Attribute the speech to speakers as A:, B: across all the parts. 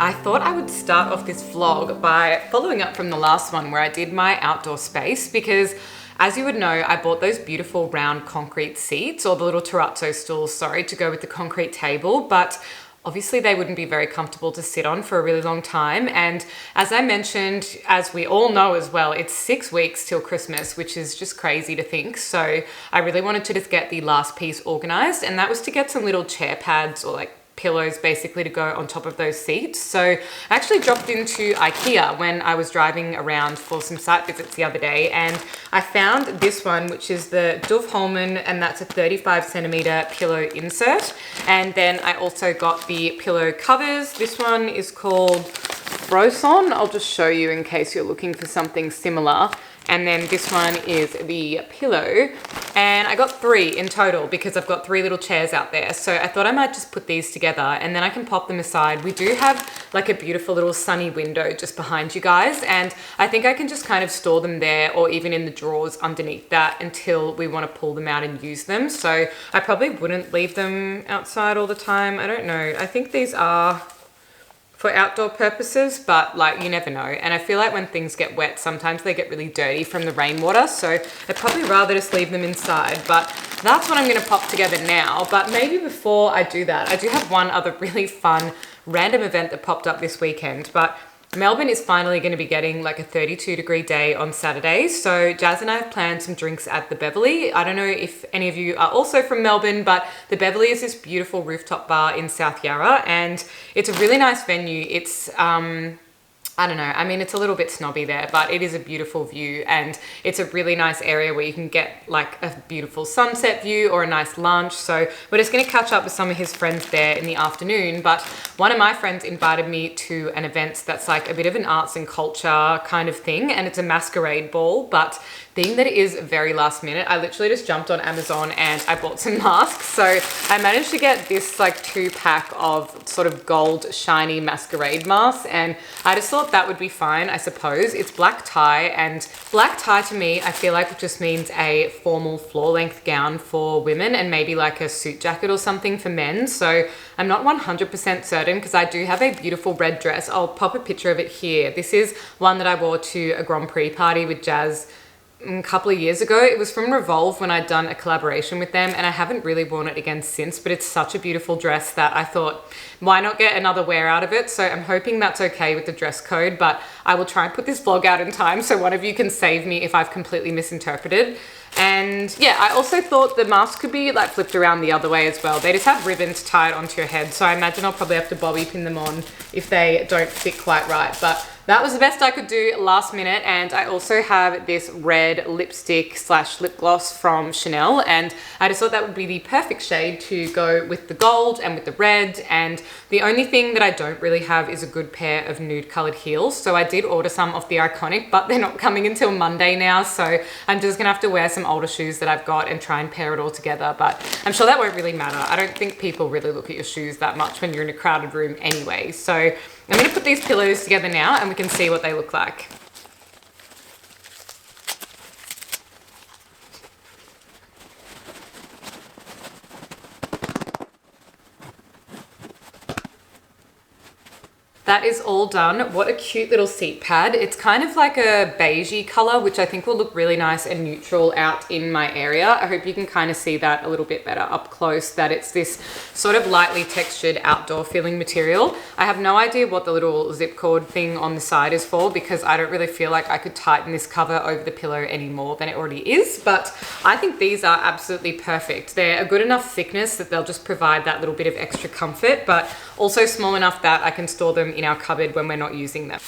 A: I thought I would start off this vlog by following up from the last one where I did my outdoor space, because as you would know, I bought those beautiful round concrete seats, or the little terrazzo stools, sorry, to go with the concrete table, but obviously they wouldn't be very comfortable to sit on for a really long time. And as I mentioned, as we all know as well, it's 6 weeks till Christmas, which is just crazy to think. So I really wanted to just get the last piece organized, and that was to get some little chair pads or like pillows basically to go on top of those seats. So I actually dropped into Ikea when I was driving around for some site visits the other day, and I found this one, which is the Duff Holman, and that's a 35 centimeter pillow insert. And then I also got the pillow covers. This one is called Froson. I'll just show you in case you're looking for something similar. And then this one is the pillow, and I got 3 in total because I've got 3 little chairs out there. So I thought I might just put these together and then I can pop them aside. We do have like a beautiful little sunny window just behind you guys, and I think I can just kind of store them there or even in the drawers underneath that until we want to pull them out and use them. So I probably wouldn't leave them outside all the time. I don't know. I think these are for outdoor purposes, but like you never know. And I feel like when things get wet, sometimes they get really dirty from the rainwater. So I'd probably rather just leave them inside, but that's what I'm gonna pop together now. But maybe before I do that, I do have one other really fun random event that popped up this weekend. But Melbourne is finally going to be getting like a 32-degree day on Saturday. So Jazz and I have planned some drinks at the Beverly. I don't know if any of you are also from Melbourne, but the Beverly is this beautiful rooftop bar in South Yarra, and it's a really nice venue. It's I don't know, I mean, it's a little bit snobby there, but it is a beautiful view, and it's a really nice area where you can get like a beautiful sunset view or a nice lunch. So we're just going to catch up with some of his friends there in the afternoon. But one of my friends invited me to an event that's like a bit of an arts and culture kind of thing, and it's a masquerade ball, but being that it is very last minute, I literally just jumped on Amazon and I bought some masks. So I managed to get this like 2-pack of sort of gold shiny masquerade masks, and I just thought that would be fine, I suppose. It's black tie, and black tie to me, I feel like it just means a formal floor-length gown for women and maybe like a suit jacket or something for men. So I'm not 100% certain because I do have a beautiful red dress. I'll pop a picture of it here. This is one that I wore to a Grand Prix party with Jazz a couple of years ago. It was from Revolve when I'd done a collaboration with them, and I haven't really worn it again since, but it's such a beautiful dress that I thought, why not get another wear out of it? So I'm hoping that's okay with the dress code, but I will try and put this vlog out in time so one of you can save me if I've completely misinterpreted. And yeah, I also thought the mask could be like flipped around the other way as well. They just have ribbons tied onto your head, so I imagine I'll probably have to bobby pin them on if they don't fit quite right. But that was the best I could do last minute. And I also have this red lipstick / lip gloss from Chanel, and I just thought that would be the perfect shade to go with the gold and with the red. And the only thing that I don't really have is a good pair of nude colored heels. So I did order some of the Iconic, but they're not coming until Monday now. So I'm just gonna have to wear some older shoes that I've got and try and pair it all together. But I'm sure that won't really matter. I don't think people really look at your shoes that much when you're in a crowded room anyway. So I'm gonna put these pillows together now and we can see what they look like. That is all done. What a cute little seat pad. It's kind of like a beigey color, which I think will look really nice and neutral out in my area. I hope you can kind of see that a little bit better up close, that it's this sort of lightly textured outdoor feeling material. I have no idea what the little zip cord thing on the side is for, because I don't really feel like I could tighten this cover over the pillow any more than it already is, but I think these are absolutely perfect. They're a good enough thickness that they'll just provide that little bit of extra comfort, but also small enough that I can store them in our cupboard when we're not using them.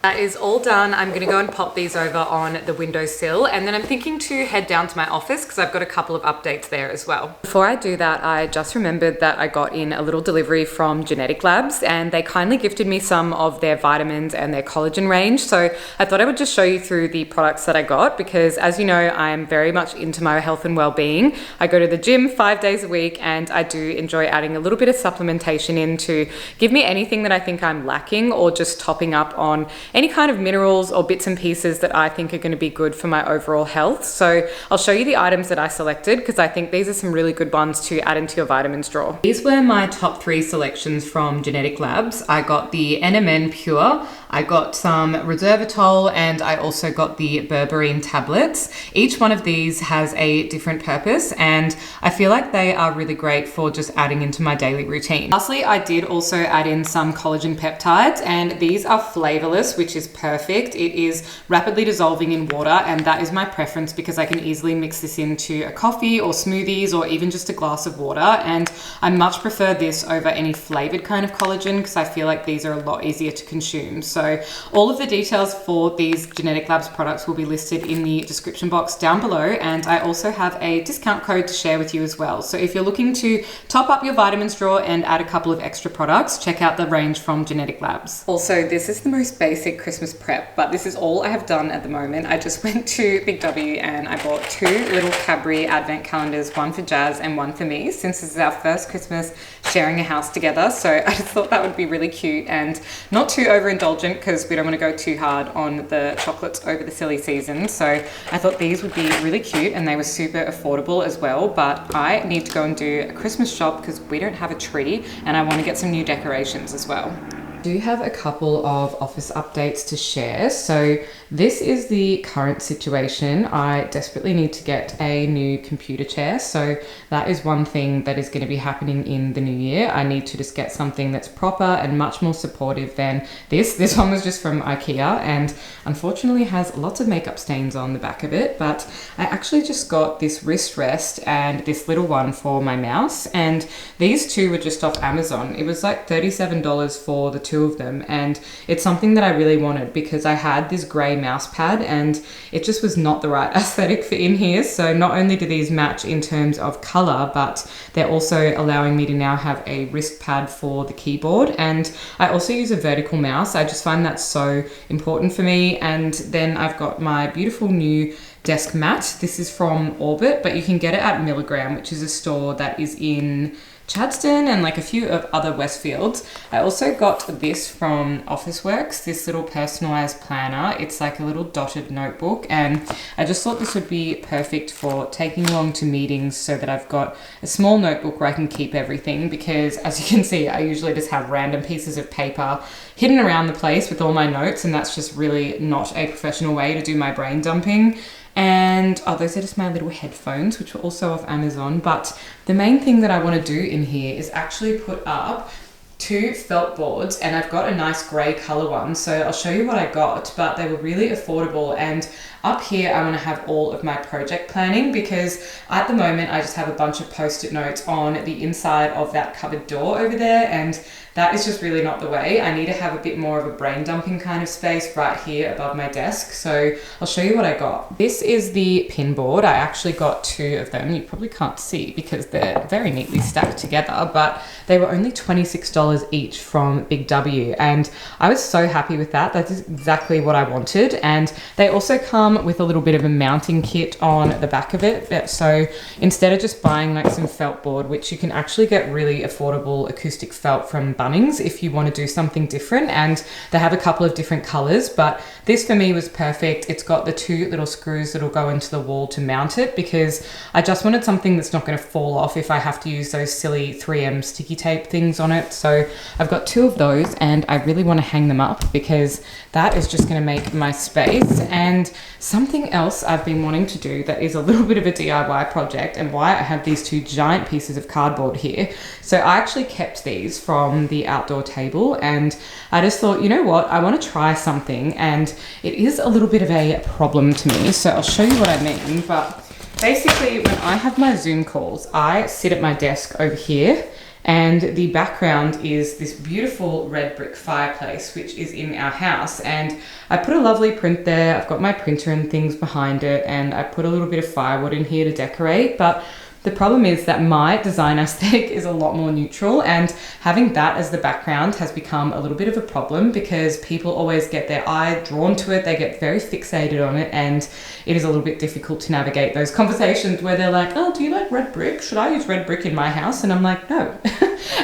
A: That is all done. I'm gonna go and pop these over on the windowsill, and then I'm thinking to head down to my office because I've got a couple of updates there as well. Before I do that, I just remembered that I got in a little delivery from Genetic Labs, and they kindly gifted me some of their vitamins and their collagen range. So I thought I would just show you through the products that I got, because as you know, I'm very much into my health and well-being. I go to the gym 5 days a week, and I do enjoy adding a little bit of supplementation in to give me anything that I think I'm lacking, or just topping up on any kind of minerals or bits and pieces that I think are going to be good for my overall health. So I'll show you the items that I selected because I think these are some really good ones to add into your vitamins drawer. These were my top 3 selections from Genetic Labs. I got the NMN Pure, I got some resveratrol, and I also got the berberine tablets. Each one of these has a different purpose, and I feel like they are really great for just adding into my daily routine. Lastly, I did also add in some collagen peptides, and these are flavorless, which is perfect. It is rapidly dissolving in water, and that is my preference because I can easily mix this into a coffee or smoothies or even just a glass of water, and I much prefer this over any flavored kind of collagen because I feel like these are a lot easier to consume. So all of the details for these Genetic Labs products will be listed in the description box down below, and I also have a discount code to share with you as well. So if you're looking to top up your vitamins drawer and add a couple of extra products, check out the range from Genetic Labs. Also, this is the most basic Christmas prep, but this is all I have done at the moment. I just went to Big W and I bought 2 little Cadbury advent calendars, one for Jazz and one for me, since this is our first Christmas sharing a house together. So I just thought that would be really cute and not too overindulgent because we don't want to go too hard on the chocolates over the silly season. So I thought these would be really cute and they were super affordable as well. But I need to go and do a Christmas shop because we don't have a tree and I want to get some new decorations as well. I do have a couple of office updates to share. So this is the current situation. I desperately need to get a new computer chair. So that is one thing that is going to be happening in the new year. I need to just get something that's proper and much more supportive than this. This one was just from Ikea and unfortunately has lots of makeup stains on the back of it. But I actually just got this wrist rest and this little one for my mouse. And these two were just off Amazon. It was like $37 for the two of them, and it's something that I really wanted because I had this grey mouse pad and it just was not the right aesthetic for in here. So not only do these match in terms of colour, but they're also allowing me to now have a wrist pad for the keyboard, and I also use a vertical mouse. I just find that so important for me. And then I've got my beautiful new desk mat. This is from Orbit, but you can get it at Milligram, which is a store that is in Chadstone and like a few of other Westfields. I also got this from Officeworks, this little personalized planner. It's like a little dotted notebook, and I just thought this would be perfect for taking along to meetings so that I've got a small notebook where I can keep everything, because as you can see, I usually just have random pieces of paper hidden around the place with all my notes, and that's just really not a professional way to do my brain dumping. And oh, those are just my little headphones, which were also off Amazon. But the main thing that I want to do in here is actually put up 2 felt boards, and I've got a nice grey colour one, so I'll show you what I got, but they were really affordable. And up here I want to have all of my project planning, because at the moment I just have a bunch of post-it notes on the inside of that cupboard door over there, and that is just really not the way. I need to have a bit more of a brain dumping kind of space right here above my desk. So I'll show you what I got. This is the pin board. I actually got 2 of them. You probably can't see because they're very neatly stacked together, but they were only $26 each from Big W, and I was so happy with that. That's exactly what I wanted. And they also come with a little bit of a mounting kit on the back of it. So instead of just buying like some felt board, which you can actually get really affordable acoustic felt from Bunnings if you want to do something different, and they have a couple of different colors, but this for me was perfect. It's got the 2 little screws that'll go into the wall to mount it, because I just wanted something that's not going to fall off if I have to use those silly 3M sticky tape things on it. So I've got 2 of those, and I really want to hang them up because that is just going to make my space. And something else I've been wanting to do that is a little bit of a DIY project, and why I have these 2 giant pieces of cardboard here. So I actually kept these from the outdoor table, and I just thought, you know what, I want to try something, and it is a little bit of a problem to me. So I'll show you what I mean. But basically, when I have my Zoom calls, I sit at my desk over here, and the background is this beautiful red brick fireplace, which is in our house. And I put a lovely print there. I've got my printer and things behind it, and I put a little bit of firewood in here to decorate. But the problem is that my design aesthetic is a lot more neutral, and having that as the background has become a little bit of a problem because people always get their eye drawn to it. They get very fixated on it, and it is a little bit difficult to navigate those conversations where they're like, oh, do you like red brick? Should I use red brick in my house? And I'm like, no,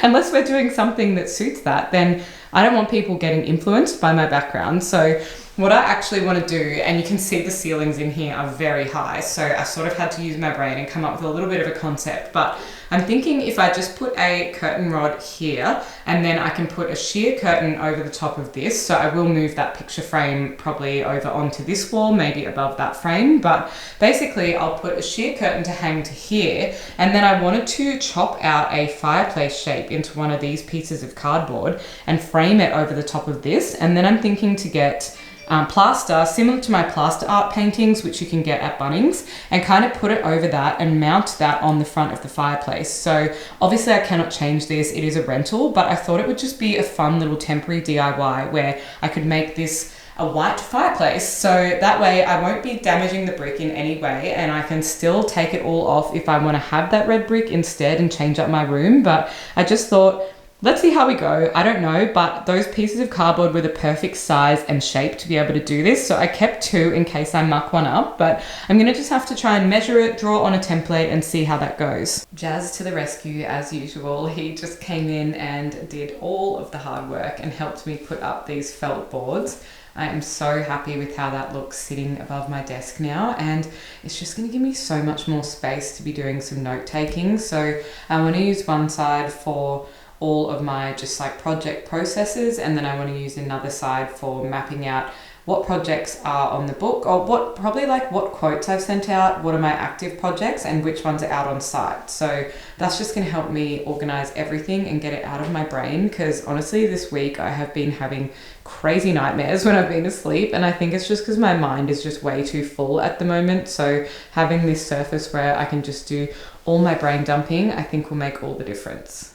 A: unless we're doing something that suits that, then I don't want people getting influenced by my background. So what I actually want to do, and you can see the ceilings in here are very high, so I sort of had to use my brain and come up with a little bit of a concept, but I'm thinking if I just put a curtain rod here and then I can put a sheer curtain over the top of this, so I will move that picture frame probably over onto this wall, maybe above that frame, but basically I'll put a sheer curtain to hang to here, and then I wanted to chop out a fireplace shape into one of these pieces of cardboard and frame it over the top of this, and then I'm thinking to get plaster, similar to my plaster art paintings, which you can get at Bunnings, and kind of put it over that and mount that on the front of the fireplace. So obviously I cannot change this, it is a rental, but I thought it would just be a fun little temporary DIY where I could make this a white fireplace, so that way I won't be damaging the brick in any way, and I can still take it all off if I want to have that red brick instead and change up my room. But I just thought, let's see how we go. I don't know, but those pieces of cardboard were the perfect size and shape to be able to do this. So I kept 2 in case I muck one up, but I'm gonna just have to try and measure it, draw on a template and see how that goes. Jazz to the rescue as usual. He just came in and did all of the hard work and helped me put up these felt boards. I am so happy with how that looks sitting above my desk now, and it's just going to give me so much more space to be doing some note taking. So I want to use one side for all of my just like project processes, and then I want to use another side for mapping out what projects are on the book, or what quotes I've sent out, what are my active projects, and which ones are out on site. So that's just going to help me organize everything and get it out of my brain, because honestly this week I have been having crazy nightmares when I've been asleep, and I think it's just because my mind is just way too full at the moment. So having this surface where I can just do all my brain dumping, I think will make all the difference.